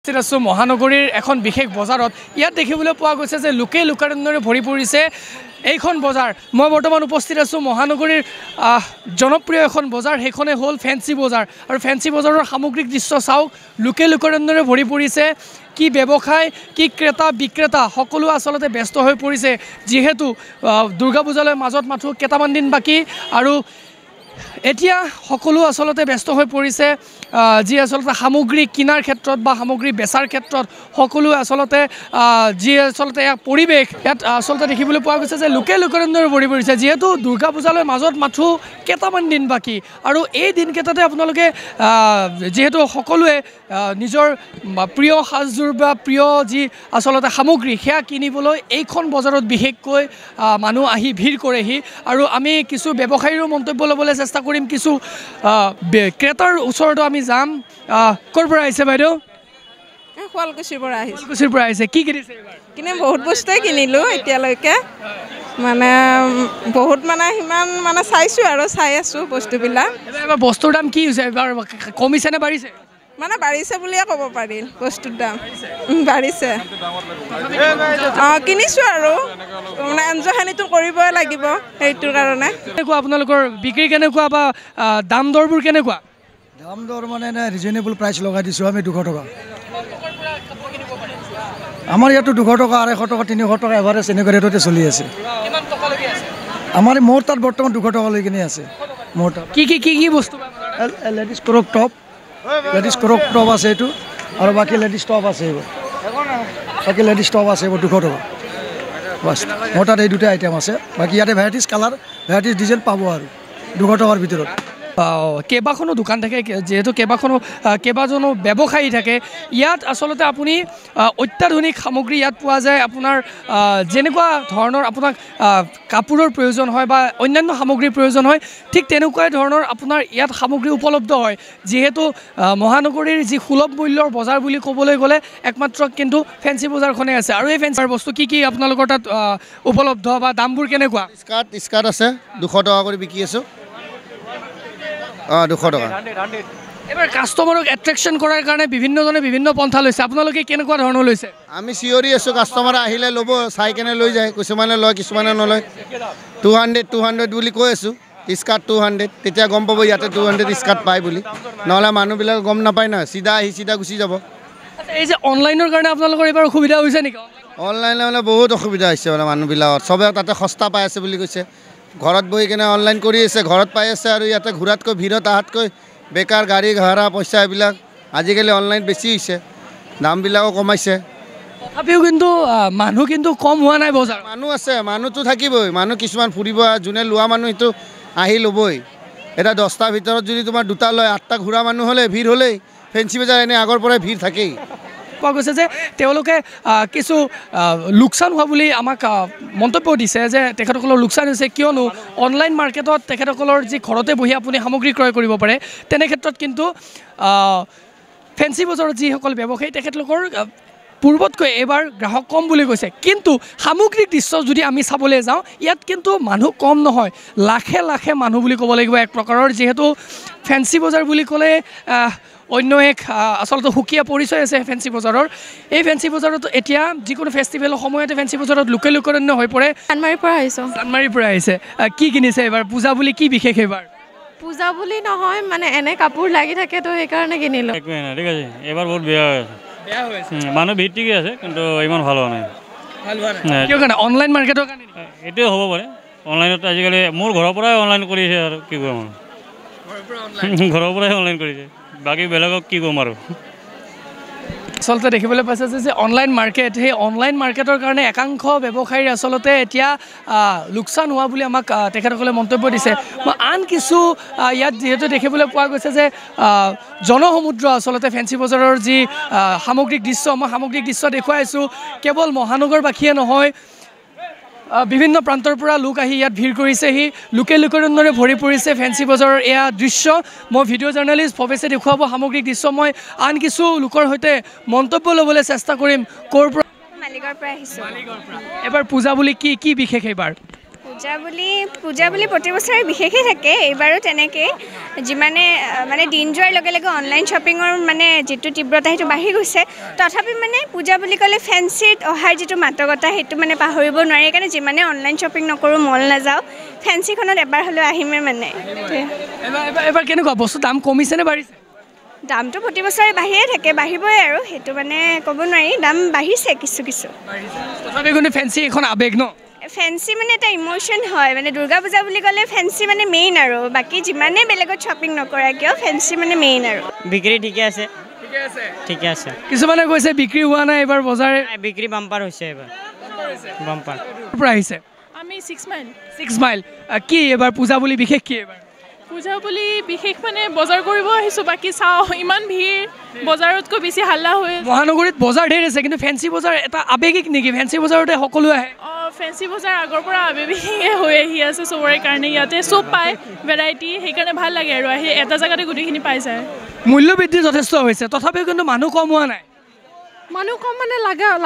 আছো মহানগৰীৰ এখন বিশেষ বজাৰত ইয়াত দেখিবলৈ পোৱা গৈছে যে লোকে লোকাৰণ্যৰে ভৰি পৰিছে এইখন বজাৰ মই বৰ্তমান উপস্থিত আছো মহানগৰীৰ জনপ্ৰিয় এখন বজাৰ সেইখনে হ'ল ফেন্সি বজাৰ আৰু ফেন্সি বজাৰৰ সামগ্ৰিক দৃশ্য চাওক লোকে লোকাৰণ্যৰে ভৰি পৰিছে কি ব্যৱসায় কি ক্ৰেতা বিক্ৰেতা সকলো আসলতে ব্যস্ত হৈ পৰিছে যেহেতু দুৰ্গা পূজালৈ মাজত মাথো কেইটামান দিন বাকি আৰু এতিয়া সকলো আসলতে ব্যস্ত হৈ পৰিছে যি আসলতে সামগ্ৰী কিনাৰ ক্ষেত্ৰত বা সামগ্ৰী বেচাৰ ক্ষেত্ৰত সকলো আসলতে যি আসলতে এক পৰিৱেশ ইয়াত আসলতে দেখিবলৈ পোৱা গৈছে যে লোকে লোকাৰণ্যৰে ভৰি পৰিছে যেহেতু দুৰ্গা পূজালৈ মাজত মাথো কেইটামান দিন বাকি আৰু এই দিনকেইটাতে আপোনালোকে যেহেতু সকলোৱে নিজৰ প্ৰিয় সাজযোৰ বা প্ৰিয় যি আসলতে সামগ্ৰী সেয়া কিনিবলৈ এইখন বজাৰত বিশেষকৈ মানুহ আহি ভিৰ কৰেহি আৰু আমি কিছু ব্যৱসায়ীৰ মন্তব্য ল'বলৈ চেষ্টা কৰিম কিছু ক্ৰেতাৰ ওচৰতো আমি যাম ক'ৰ পৰা আহিছে বাইদেউ শুৱালকুছিৰ পৰা আহিছে কি কিনিছে এবাৰ কিনে বহুত বস্তুৱে কিনিলোঁ এতিয়ালৈকে মানে বহুত মানে সিমান মানে চাইছোঁ আৰু চাই আছোঁ বস্তুবিলাক এবাৰ বস্তুৰ দাম কি হৈছে এবাৰ কমিছে নে বাঢ়িছে মানে বাঢ়িছে বুলিয়ে ক'ব পাৰি বস্তুৰ দাম বাঢ়িছে কিনিছোঁ আৰু মানে এনজয়খিনিতো কৰিবই লাগিব সেইটোৰ কাৰণে কেনেকুৱা আপোনালোকৰ বিক্ৰী কেনেকুৱা বা দাম দৰবোৰ কেনেকুৱা দাম দৰ মানে ৰিজনেবল প্ৰাইচ লগাই দিছোঁ আমি 200 টকা আমাৰ ইয়াতো 200 টকা 250 টকা 300 টকা এভাৰেজ এনেকুৱা ৰেটতে চলি আছে আমাৰ মোৰ তাত বৰ্তমান 200 টকা লৈ কিনে আছে মোৰ তাত কি বস্তু লেডিজ ক্ৰপ টপ আছে এইটো আৰু বাকী লেডিজ টপ আছে এইবোৰ এইবোৰ 200 টকা বাছ মোৰ তাত এই দুটা আইটেম আছে বাকী ইয়াতে ভেৰাইটিজ কালাৰ ভেৰাইটিজ ডিজাইন পাব আৰু 200 টকাৰ ভিতৰত কেইবাখনো দোকান থাকে যেহেতু কেইবাজনো ব্যৱসায়ী থাকে ইয়াত আচলতে আপুনি অত্যাধুনিক সামগ্ৰী ইয়াত পোৱা যায় আপোনাৰ যেনেকুৱা ধৰণৰ আপোনাক কাপোৰৰ প্ৰয়োজন হয় বা অন্যান্য সামগ্ৰীৰ প্ৰয়োজন হয় ঠিক তেনেকুৱা ধৰণৰ আপোনাৰ ইয়াত সামগ্ৰী উপলব্ধ হয় যেহেতু মহানগৰীৰ যি সুলভ মূল্যৰ বজাৰ বুলি ক'বলৈ গ'লে একমাত্ৰ কিন্তু ফেন্সি বজাৰখনেই আছে আৰু এই ফেন্সিৰ বস্তু কি আপোনালোকৰ তাত উপলব্ধ বা দামবোৰ কেনেকুৱা স্কাৰ্ট আছে 200 টকা কৰি বিকি আছোঁ 200 টকা এবাৰ কাষ্টমাৰক এট্ৰেকশ্যন কৰাৰ কাৰণে বিভিন্নজনে বিভিন্ন পন্থা লৈছে আপোনালোকে কেনেকুৱা ধৰণৰ লৈছে আমি চিঞৰি আছোঁ কাষ্টমাৰ আহিলে ল'ব চাই কেনে লৈ যায় কিছুমানে লয় কিছুমানে নলয় 200 বুলি কৈ আছোঁ স্কাৰ্ট 200 তেতিয়া গম পাব ইয়াতে 200 স্কাৰ্ট পায় বুলি নহ'লে মানুহবিলাকে গম নাপায় না চিধা আহি চিধা গুচি যাব এই যে অনলাইনৰ কাৰণে আপোনালোকৰ এবাৰ অসুবিধা হৈছে নেকি অনলাইনে মানে বহুত অসুবিধা হৈছে মানে মানুহবিলাকৰ চবে তাতে সস্তা পাই আছে বুলি কৈছে ঘৰত বহি কেনে অনলাইন কৰি আছে ঘৰত পাই আছে আৰু ইয়াতে ঘূৰাতকৈ ভিৰত আহাতকৈ বেকাৰ গাড়ী ভাড়া পইচা এইবিলাক আজিকালি অনলাইন বেছি হৈছে দামবিলাকো কমাইছে তথাপিও কিন্তু মানুহ কিন্তু কম হোৱা নাই বজাৰ মানুহ আছে মানুহটো থাকিবই মানুহ কিছুমান ফুৰিব যোনে লোৱা মানুহ সেইটো আহি ল'বই এটা 10টাৰ ভিতৰত যদি তোমাৰ 2টা লয় 8টা ঘূৰা মানুহ হ'লে ভিৰ হ'লেই ফেন্সি বজাৰ এনে আগৰ পৰাই ভিৰ থাকেই পোৱা গৈছে যে তেওঁলোকে কিছু লোকচান হোৱা বুলি আমাক মন্তব্য দিছে যে তেখেতসকলৰ লোকচান হৈছে কিয়নো অনলাইন মাৰ্কেটত তেখেতসকলৰ যি ঘৰতে বহি আপুনি সামগ্ৰী ক্ৰয় কৰিব পাৰে তেনে ক্ষেত্ৰত কিন্তু ফেন্সি বজাৰত যিসকল ব্যৱসায়ী তেখেতলোকৰ পূৰ্বতকৈ এবাৰ গ্ৰাহক কম বুলি কৈছে কিন্তু সামগ্ৰিক দৃশ্য যদি আমি চাবলৈ যাওঁ ইয়াত কিন্তু মানুহ কম নহয় লাখে মানুহ বুলি ক'ব লাগিব এক প্ৰকাৰৰ যিহেতু ফেন্সি বজাৰ বুলি ক'লে অন্য এক আচলতে সুকীয়া পৰিচয় আছে ফেন্সি বজাৰৰ এই ফেন্সি বজাৰত এতিয়া যিকোনো ফেষ্টিভেলৰ সময়তে ফেন্সি বজাৰত লোকে লোকাৰণ্য হৈ পৰে চানমাৰীৰ পৰা আহিছে কি কিনিছে এবাৰ পূজা বুলি কি বিশেষ এবাৰ পূজা বুলি নহয় মানে এনে কাপোৰ লাগি থাকে তো সেইকাৰণে কিনিলোঁ ঠিক আছে এবাৰ বহুত বেয়া হৈছে মানুহ ভিৰ ঠিকে আছে কিন্তু ইমান ভাল হোৱা নাই কিয় কাৰণে অনলাইন মাৰ্কেটৰ কাৰণে এইটোৱে হ'ব পাৰে অনলাইনত আজিকালি মোৰ ঘৰৰ পৰাই অনলাইন কৰিছে আৰু কি ক'ম ঘৰৰ পৰাই অনলাইন কৰিছে বাকী বেলেগক কি ক'ম আৰু আচলতে দেখিবলৈ পাইছে যে অনলাইন মাৰ্কেট সেই অনলাইন মাৰ্কেটৰ কাৰণে একাংশ ব্যৱসায়ীৰ আচলতে এতিয়া লোকচান হোৱা বুলি আমাক তেখেতসকলে মন্তব্য দিছে আন কিছু ইয়াত যিহেতু দেখিবলৈ পোৱা গৈছে যে জনসমুদ্ৰ আচলতে ফেন্সি বজাৰৰ যি সামগ্ৰিক দৃশ্য মই সামগ্ৰিক দৃশ্য দেখুৱাইছোঁ কেৱল মহানগৰবাসীয়ে নহয় বিভিন্ন প্ৰান্তৰ পৰা লোক আহি ইয়াত ভিৰ কৰিছেহি লোকে লোকাৰণ্যৰে ভৰি পৰিছে ফেন্সি বজাৰৰ এয়া দৃশ্য মই ভিডিঅ' জাৰ্ণালিষ্ট ভৱেশে দেখুৱাব সামগ্ৰিক দৃশ্য মই আন কিছু লোকৰ সৈতে মন্তব্য ল'বলৈ চেষ্টা কৰিম ক'ৰ পৰা মালিকৰ পৰা আহিছোঁ এবাৰ পূজা বুলি কি বিশেষ এইবাৰ পূজা বুলি প্ৰতি বছৰে বিশেষে থাকে এইবাৰো তেনেকৈ যিমানে মানে দিন যোৱাৰ লগে লগে অনলাইন শ্বপিঙৰ মানে যিটো তীব্ৰতা সেইটো বাঢ়ি গৈছে তথাপি মানে পূজা বুলি ক'লে ফেঞ্চিত অহাৰ যিটো মাদকতা সেইটো মানে পাহৰিব নোৱাৰি সেইকাৰণে যিমানে অনলাইন শ্বপিং নকৰোঁ মল নাযাওঁ ফেঞ্চিখনত এবাৰ হ'লেও আহিমেই মানে এবাৰ কেনেকুৱা বস্তু দাম কমিছে নে বাঢ়িছে দামটো প্ৰতি বছৰে বাঢ়িয়ে থাকে বাঢ়িবই আৰু সেইটো মানে ক'ব নোৱাৰি দাম বাঢ়িছে কিছু তথাপি কিন্তু ফেঞ্চি এখন আৱেগ ন ফেঞ্চি মানে এটা ইমোশ্যন হয় মানে দুৰ্গা পূজা বুলি ক'লে ফেঞ্চি মানে মেইন আৰু বাকী যিমানেই বেলেগত শ্বপিং নকৰা কিয় ফেঞ্চি মানে মেইন আৰু বিক্ৰী ঠিকে আছে কিছুমানে কৈছে বিক্ৰী হোৱা নাই এবাৰ বজাৰ বিক্ৰী বাম্পাৰ হৈছে এবাৰ বাম্পাৰ পৰা আহিছে আমি 6 মাইল 6 মাইল কি এবাৰ পূজা বুলি বিশেষ কি এবাৰ পূজা বুলি বিশেষ মানে বজাৰ কৰিব আহিছোঁ বাকী চাওঁ ইমান ভিৰ বজাৰতকৈ বেছি হাল্লা হৈ মহানগৰীত বজাৰ ঢেৰ আছে কিন্তু ফেঞ্চি বজাৰ এটা আৱেগিক নেকি ফেঞ্চি বজাৰতে সকলো আহে ফেঞ্চি বজাৰ আগৰ পৰা আৱেগিকে হৈ আহি আছে চবৰে কাৰণে ইয়াতে চব পায় ভেৰাইটি সেইকাৰণে ভাল লাগে আৰু আহি এটা জেগাতে গোটেইখিনি পাই যায় মূল্য বৃদ্ধি যথেষ্ট হৈছে তথাপিও কিন্তু মানুহ কম হোৱা নাই মানুহ কম মানে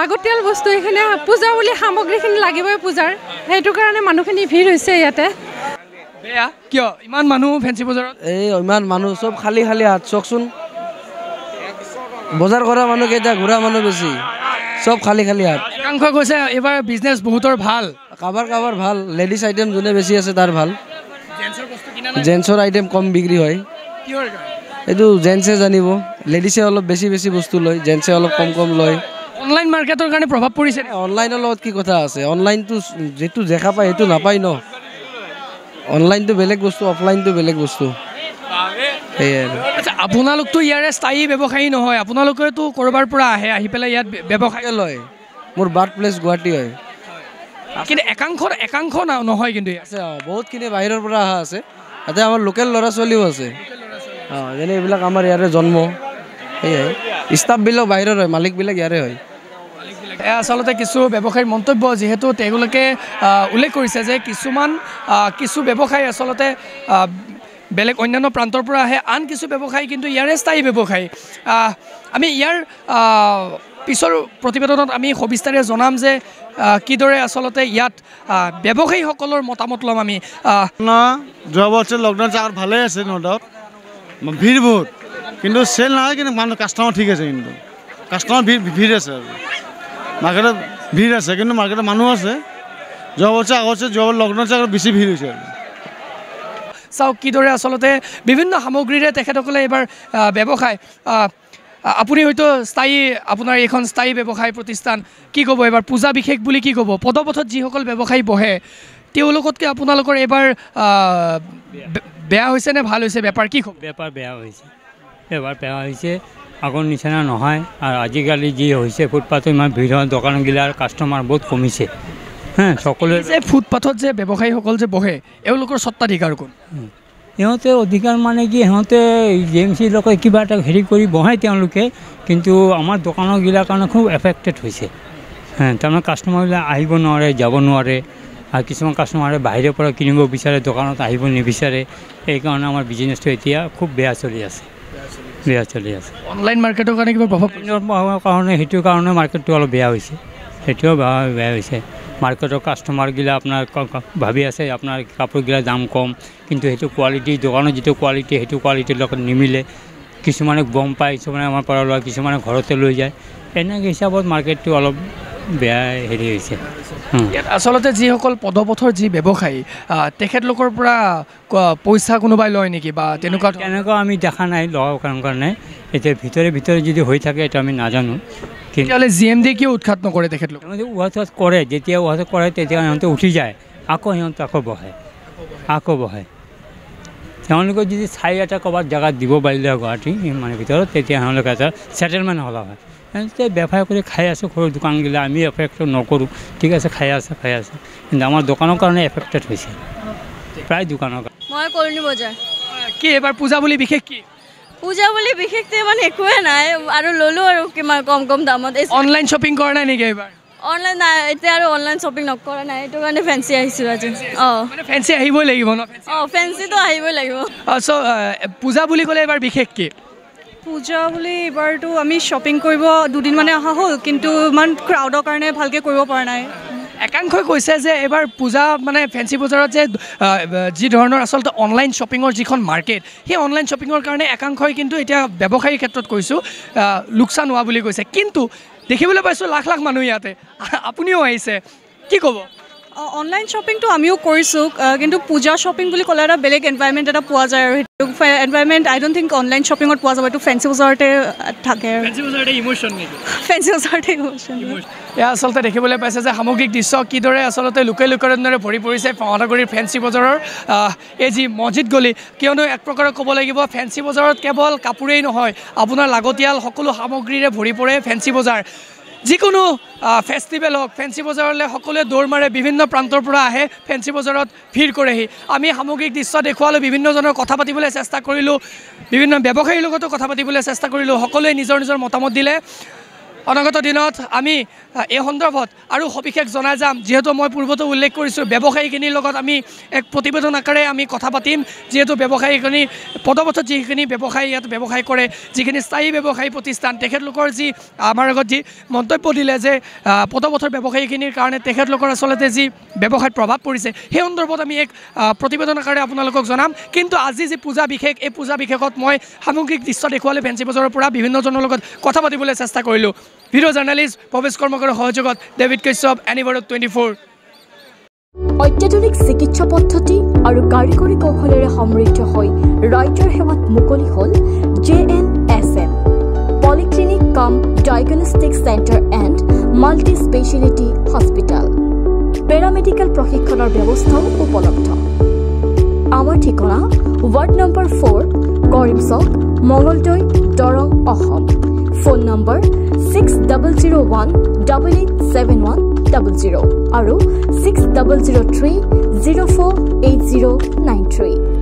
লাগতিয়াল বস্তু এইখিনি পূজা বুলি সামগ্ৰীখিনি লাগিবই পূজাৰ সেইটো কাৰণে মানুহখিনি ভিৰ হৈছে ইয়াতে বেয়া কিয় ইমান মানুহ ফেঞ্চি বজাৰত ইমান মানুহ চব খালী হাত চাওকচোন বজাৰ কৰা মানুহ কেইটা ঘূৰা মানুহ বেছি চব খালী হাত একাংশ কৈছে এইবাৰ বিজনেছ বহুতৰ ভাল কাৰোবাৰ ভাল লেডিজ আইটেম যোনে বেছি আছে তাৰ ভাল জেন্টছৰ আইটেম কম বিক্ৰী হয় এইটো জেন্টছে জানিব লেডিছে অলপ বেছি বস্তু লয় জেন্টছে অলপ কম লয় অনলাইন মাৰ্কেটৰ কাৰণে প্ৰভাৱ পৰিছে অনলাইনৰ লগত কি কথা আছে অনলাইনটো যিটো দেখা পায় সেইটো নাপায় ন অনলাইনটো বেলেগ বস্তু অফলাইনটো বেলেগ বস্তু আপোনালোকতো ইয়াৰে স্থায়ী ব্যৱসায়ী নহয় আপোনালোকেতো ক'ৰবাৰ পৰা আহি পেলাই ইয়াত ব্যৱসায় লয় মোৰ বাৰ্থ প্লেচ গুৱাহাটী হয় কিন্তু একাংশ নহয় কিন্তু আছে বহুতখিনি বাহিৰৰ পৰা অহা আছে তাতে আমাৰ লোকেল ল'ৰা ছোৱালীও আছে যেনে এইবিলাক আমাৰ ইয়াৰে জন্ম সেয়াই ষ্টাফবিলাক বাহিৰৰ হয় মালিকবিলাক ইয়াৰে হয় আচলতে কিছু ব্যৱসায়ীৰ মন্তব্য যিহেতু তেওঁলোকে উল্লেখ কৰিছে যে কিছু ব্যৱসায়ী আচলতে বেলেগ অন্যান্য প্ৰান্তৰ পৰা আহে আন কিছু ব্যৱসায়ী কিন্তু ইয়াৰে স্থায়ী ব্যৱসায়ী আমি ইয়াৰ পিছৰ প্ৰতিবেদনত আমি সবিস্তাৰে জনাম যে কিদৰে আচলতে ইয়াত ব্যৱসায়ীসকলৰ মতামত ল'ম আমি যোৱা বছৰ লকডাউন চাৰ ভালেই আছে ন ডাউট ভিৰ বহুত কিন্তু চেল নহয় কিন্তু মানুহ কাষ্টমাৰ ঠিক আছে কিন্তু কাষ্টমাৰ ভিৰ আছে আৰু মাৰ্কেটত ভিৰ আছে কিন্তু মাৰ্কেটত মানুহ আছে যোৱা বছৰ আগতছে যোৱা লকডাউন চাৰ বেছি ভিৰ হৈছে আৰু চাওক কিদৰে আচলতে বিভিন্ন সামগ্ৰীৰে তেখেতসকলে এইবাৰ ব্যৱসায় আপুনি হয়তো আপোনাৰ এইখন স্থায়ী ব্যৱসায় প্ৰতিষ্ঠান কি ক'ব এইবাৰ পূজা বিশেষ বুলি কি ক'ব পদপথত যিসকল ব্যৱসায়ী বহে তেওঁলোকতকৈ আপোনালোকৰ এইবাৰ বেয়া হৈছে নে ভাল হৈছে বেপাৰ কি ক'ব বেপাৰ বেয়া হৈছে আগৰ নিচিনা নহয় আৰু আজিকালি যি হৈছে ফুটপাথত ইমান ভিৰ হয় দোকানগিলাৰ কাষ্টমাৰ বহুত কমিছে সকলোৱে যে ফুটপাথত যে ব্যৱসায়ীসকল যে বহে এওঁলোকৰ স্বত্বাধিকাৰ কোন সিহঁতে অধিকাৰ মানে কি সিহঁতে JMC লোকে কিবা এটা হেৰি কৰি বহায় তেওঁলোকে কিন্তু আমাৰ দোকানৰগিলাৰ কাৰণে খুব এফেক্টেড হৈছে তাৰমানে কাষ্টমাৰবিলাক আহিব নোৱাৰে যাব নোৱাৰে আৰু কিছুমান কাষ্টমাৰে বাহিৰৰ পৰা কিনিব বিচাৰে দোকানত আহিব নিবিচাৰে সেইকাৰণে আমাৰ বিজনেছটো এতিয়া খুব বেয়া চলি আছে অনলাইন মাৰ্কেটৰ কাৰণে কিবা প্ৰভাৱ সেইটো কাৰণে মাৰ্কেটটো অলপ বেয়া হৈছে সেইটোও বেয়া হৈছে মাৰ্কেটৰ কাষ্টমাৰগিলা আপোনাৰ ভাবি আছে আপোনাৰ কাপোৰগিলাৰ দাম কম কিন্তু সেইটো কোৱালিটি দোকানৰ যিটো কোৱালিটি সেইটো কোৱালিটিৰ লগত নিমিলে কিছুমানে গম পায় কিছুমানে আমাৰ পৰা লয় কিছুমানে ঘৰতে লৈ যায় এনেকৈ হিচাপত মাৰ্কেটটো অলপ বেয়া হেৰি হৈছে আচলতে যিসকল পদপথৰ যি ব্যৱসায়ী তেখেতলোকৰ পৰা পইচা কোনোবাই লয় নেকি বা তেনেকুৱা আমি দেখা নাই লোৱাৰ কাৰণে এতিয়া ভিতৰে যদি হৈ থাকে এইটো আমি নাজানো তেতিয়াহ'লে GMD কিয় উৎখাত নকৰে তেখেতলোক উৎখাত কৰে যেতিয়া উৎখাত কৰে তেতিয়া সিহঁতে উঠি যায় আকৌ বহে তেওঁলোকে যদি চাই এটা ক'ৰবাত জেগাত দিব পাৰিলে গুৱাহাটী মানে ভিতৰত তেতিয়া তেওঁলোকে এটা ছেটেলমেণ্ট হ'লা হয় ব্যৱসায় কৰি খাই আছোঁ সৰু দোকানগিলা আমি এফেক্ট নকৰোঁ ঠিক আছে খাই আছে কিন্তু আমাৰ দোকানৰ কাৰণে এফেক্টেড হৈছে প্ৰায় দোকানৰ কাৰণে মই কলনি বজাৰ কি এবাৰ পূজা বুলি বিশেষ কি পূজা বুলি বিশেষকৈ মানে একোৱে নাই আৰু ল'লোঁ আৰু কিমান কম দামত অনলাইন শ্বপিং কৰা নাই নেকি এইবাৰ অনলাইন নাই এতিয়া আৰু অনলাইন শ্বপিং নকৰা নাই সেইটো কাৰণে ফেঞ্চি আহিছোঁ আজি ফেঞ্চি আহিবই লাগিব ন ফেঞ্চিটো আহিবই লাগিব পূজা বুলি ক'লে এইবাৰ বিশেষ কি পূজা বুলি এইবাৰতো আমি শ্বপিং কৰিব দুদিন মানে অহা হ'ল কিন্তু ইমান ক্ৰাউডৰ কাৰণে ভালকৈ কৰিব পৰা নাই একাংশই কৈছে যে এবাৰ পূজা মানে ফেঞ্চি বজাৰত যে যি ধৰণৰ আচলতে অনলাইন শ্বপিঙৰ যিখন মাৰ্কেট সেই অনলাইন শ্বপিঙৰ কাৰণে একাংশই কিন্তু এতিয়া ব্যৱসায়ীৰ ক্ষেত্ৰত কৈছোঁ লোকচান হোৱা বুলি কৈছে কিন্তু দেখিবলৈ পাইছোঁ লাখ লাখ মানুহ ইয়াতে আপুনিও আহিছে কি ক'ব অনলাইন শ্বপিংটো আমিও কৰিছোঁ কিন্তু পূজা শ্বপিং বুলি ক'লে এটা বেলেগ এনভাইৰমেণ্ট এটা পোৱা যায় আৰু সেইটো environment I don't think online শ্বপিঙত পোৱা যাব এইটো ফেঞ্চি বজাৰতে থাকে আৰু ফেঞ্চি বজাৰতে ইমোশ্যন নেকি ফেঞ্চি বজাৰতে ইমোশ্যন এয়া আচলতে দেখিবলৈ পাইছে যে সামগ্ৰিক দৃশ্য কিদৰে আচলতে লোকে লোকাৰণ্যৰে ভৰি পৰিছে মহানগৰীৰ ফেঞ্চি বজাৰৰ এই যি মছজিদ গলি কিয়নো এক প্ৰকাৰে ক'ব লাগিব ফেঞ্চি বজাৰত কেৱল কাপোৰেই নহয় আপোনাৰ লাগতিয়াল সকলো সামগ্ৰীৰে ভৰি পৰে ফেঞ্চি বজাৰ যিকোনো ফেষ্টিভেল হওক ফেঞ্চি বজাৰলৈ সকলোৱে দৌৰ মাৰে বিভিন্ন প্ৰান্তৰ পৰা আহে ফেঞ্চি বজাৰত ভিৰ কৰেহি আমি সামগ্ৰিক দৃশ্য দেখুৱালোঁ বিভিন্নজনৰ কথা পাতিবলৈ চেষ্টা কৰিলোঁ বিভিন্ন ব্যৱসায়ীৰ লগতো কথা পাতিবলৈ চেষ্টা কৰিলোঁ সকলোৱে নিজৰ নিজৰ মতামত দিলে অনাগত দিনত আমি এই সন্দৰ্ভত আৰু সবিশেষ জনাই যাম যিহেতু মই পূৰ্বতে উল্লেখ কৰিছোঁ ব্যৱসায়ীখিনিৰ লগত আমি এক প্ৰতিবেদন আকাৰে আমি কথা পাতিম যিহেতু ব্যৱসায়ীখিনি পদপথত যিখিনি ব্যৱসায়ী ইয়াত ব্যৱসায় কৰে যিখিনি স্থায়ী ব্যৱসায়ী প্ৰতিষ্ঠান তেখেতলোকৰ যি আমাৰ আগত যি মন্তব্য দিলে যে পদপথৰ ব্যৱসায়ীখিনিৰ কাৰণে তেখেতলোকৰ আচলতে যি ব্যৱসায়ত প্ৰভাৱ পৰিছে সেই সন্দৰ্ভত আমি এক প্ৰতিবেদন আকাৰে আপোনালোকক জনাম কিন্তু আজি যি পূজা বিশেষ এই পূজা বিশেষত মই সামগ্ৰিক দৃশ্য দেখুৱালে ফেঞ্চি বজাৰৰ পৰা বিভিন্নজনৰ লগত কথা পাতিবলৈ চেষ্টা কৰিলোঁ ভিডিঅ' জাৰ্ণালিষ্ট ভৱেশ কৰ্মকাৰৰ সহযোগত ডেভিড কাশ্যপ এনিভাৰত 24 অত্যাধুনিক চিকিৎসা পদ্ধতি আৰু কাৰিকৰী কৌশলেৰে সমৃদ্ধ হৈ ৰাইজৰ সেৱাত মুকলি হ'ল JNSM পলিক্লিনিক কাম diagnostic centre and multi speciality hospital paramedical প্ৰশিক্ষণৰ ব্যৱস্থাও উপলব্ধ আমাৰ ঠিকনা ৱাৰ্ড নম্বৰ 4 কৰিম চক মঙলদৈ দৰং অসম ফোন নম্বৰ 6001887100 আৰু 6003048093